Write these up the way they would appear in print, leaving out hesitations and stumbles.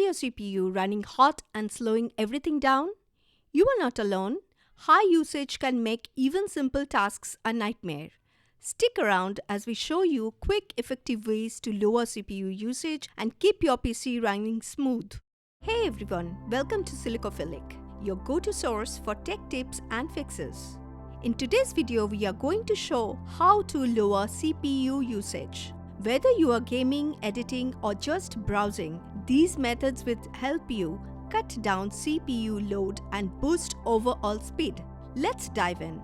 your CPU running hot and slowing everything down? You are not alone. High usage can make even simple tasks a nightmare. Stick around as we show you quick, effective ways to lower CPU usage and keep your PC running smooth. Hey everyone, welcome to Silicophilic, your go-to source for tech tips and fixes. In today's video, we are going to show how to lower CPU usage. Whether you are gaming, editing, or just browsing, these methods will help you cut down CPU load and boost overall speed. Let's dive in.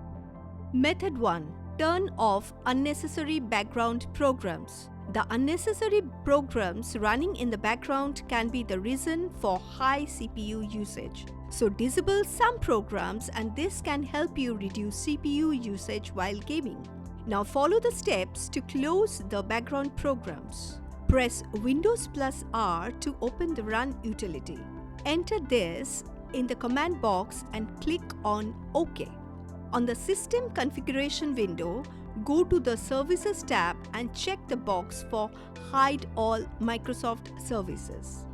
Method 1. Turn off unnecessary background programs. The unnecessary programs running in the background can be the reason for high CPU usage. So disable some programs and this can help you reduce CPU usage while gaming. Now follow the steps to close the background programs. Press Windows plus R to open the Run utility. Enter this in the command box and click on OK. On the System Configuration window, go to the Services tab and check the box for Hide All Microsoft Services.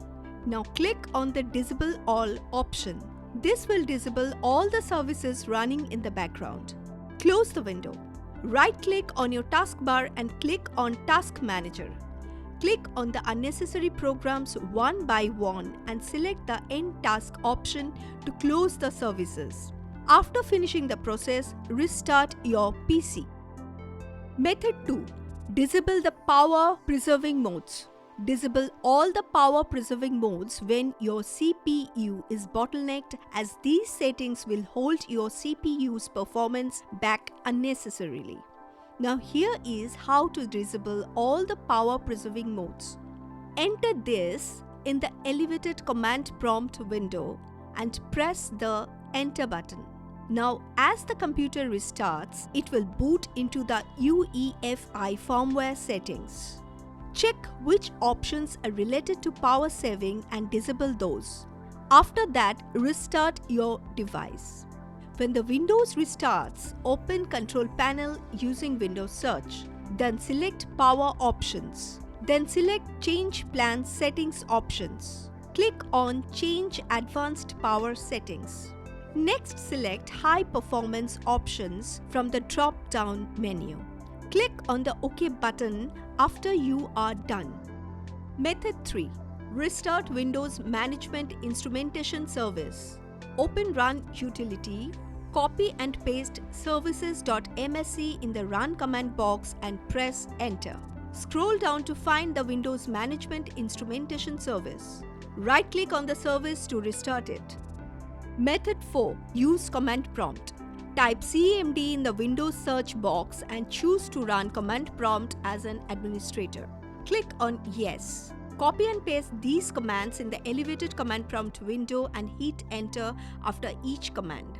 Now click on the Disable All option. This will disable all the services running in the background. Close the window. Right-click on your taskbar and click on Task Manager. Click on the unnecessary programs one by one and select the End Task option to close the services. After finishing the process, restart your PC. Method 2. Disable the power preserving modes. Disable all the power preserving modes when your CPU is bottlenecked, as these settings will hold your CPU's performance back unnecessarily. Now here is how to disable all the power preserving modes. Enter this in the elevated command prompt window and press the Enter button. Now as the computer restarts, it will boot into the UEFI firmware settings. Check which options are related to power saving and disable those. After that, restart your device. When the Windows restarts, open Control Panel using Windows Search. Then select Power Options. Then select Change Plan Settings options. Click on Change Advanced Power Settings. Next, select High Performance options from the drop-down menu. Click on the OK button after you are done. Method 3. Restart Windows Management Instrumentation Service. Open Run utility. Copy and paste services.msc in the Run command box and press Enter. Scroll down to find the Windows Management Instrumentation Service. Right-click on the service to restart it. Method 4. Use command prompt. Type CMD in the Windows search box and choose to run command prompt as an administrator. Click on Yes. Copy and paste these commands in the elevated command prompt window and hit Enter after each command.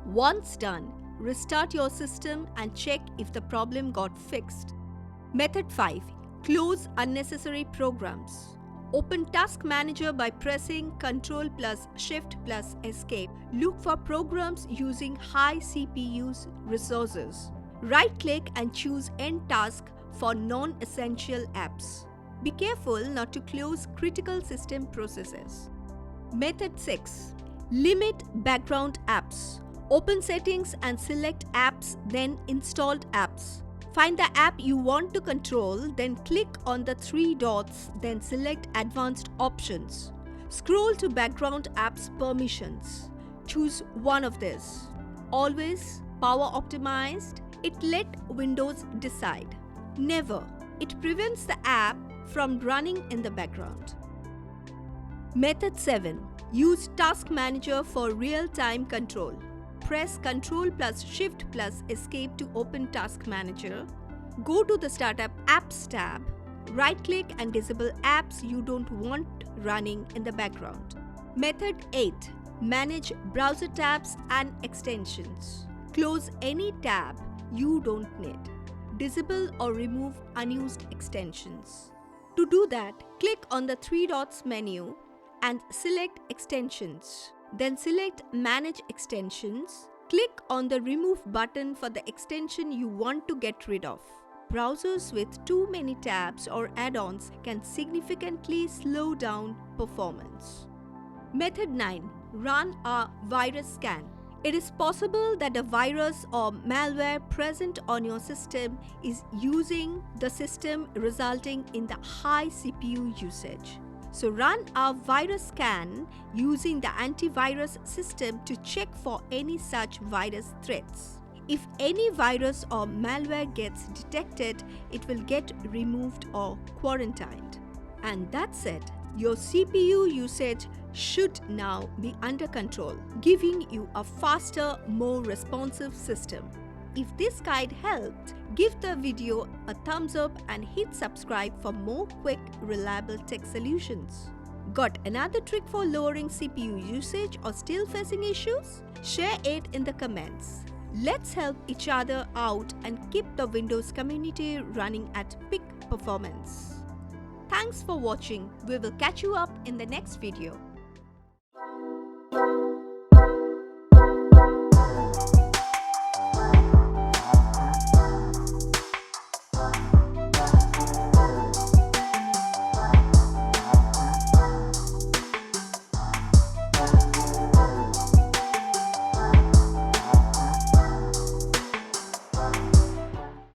Once done, restart your system and check if the problem got fixed. Method 5. Close unnecessary programs. Open Task Manager by pressing Ctrl plus Shift plus Escape. Look for programs using high CPU resources. Right-click and choose End Task for non-essential apps. Be careful not to close critical system processes. Method 6. Limit background apps. Open Settings and select Apps, then Installed Apps. Find the app you want to control, then click on the three dots, then select Advanced Options. Scroll to Background Apps Permissions. Choose one of these. Always Power Optimized. It let Windows decide. Never. It prevents the app from running in the background. Method 7. Use Task Manager for real-time control. Press Ctrl plus Shift plus Escape to open Task Manager. Go to the Startup Apps tab. Right-click and disable apps you don't want running in the background. Method 8. Manage browser tabs and extensions. Close any tab you don't need. Disable or remove unused extensions. To do that, click on the three dots menu and select Extensions. Then select Manage Extensions. Click on the Remove button for the extension you want to get rid of. browsers with too many tabs or add-ons can significantly slow down performance. Method 9. Run a virus scan. It is possible that a virus or malware present on your system is using the system, resulting in the high CPU usage. So run a virus scan using the antivirus system to check for any such virus threats. If any virus or malware gets detected, it will get removed or quarantined. And that's it. Your CPU usage should now be under control, giving you a faster, more responsive system. If this guide helped, give the video a thumbs up and hit subscribe for more quick, reliable tech solutions. Got another trick for lowering CPU usage or still facing issues? Share it in the comments. Let's help each other out and keep the Windows community running at peak performance. Thanks for watching. We will catch you up in the next video.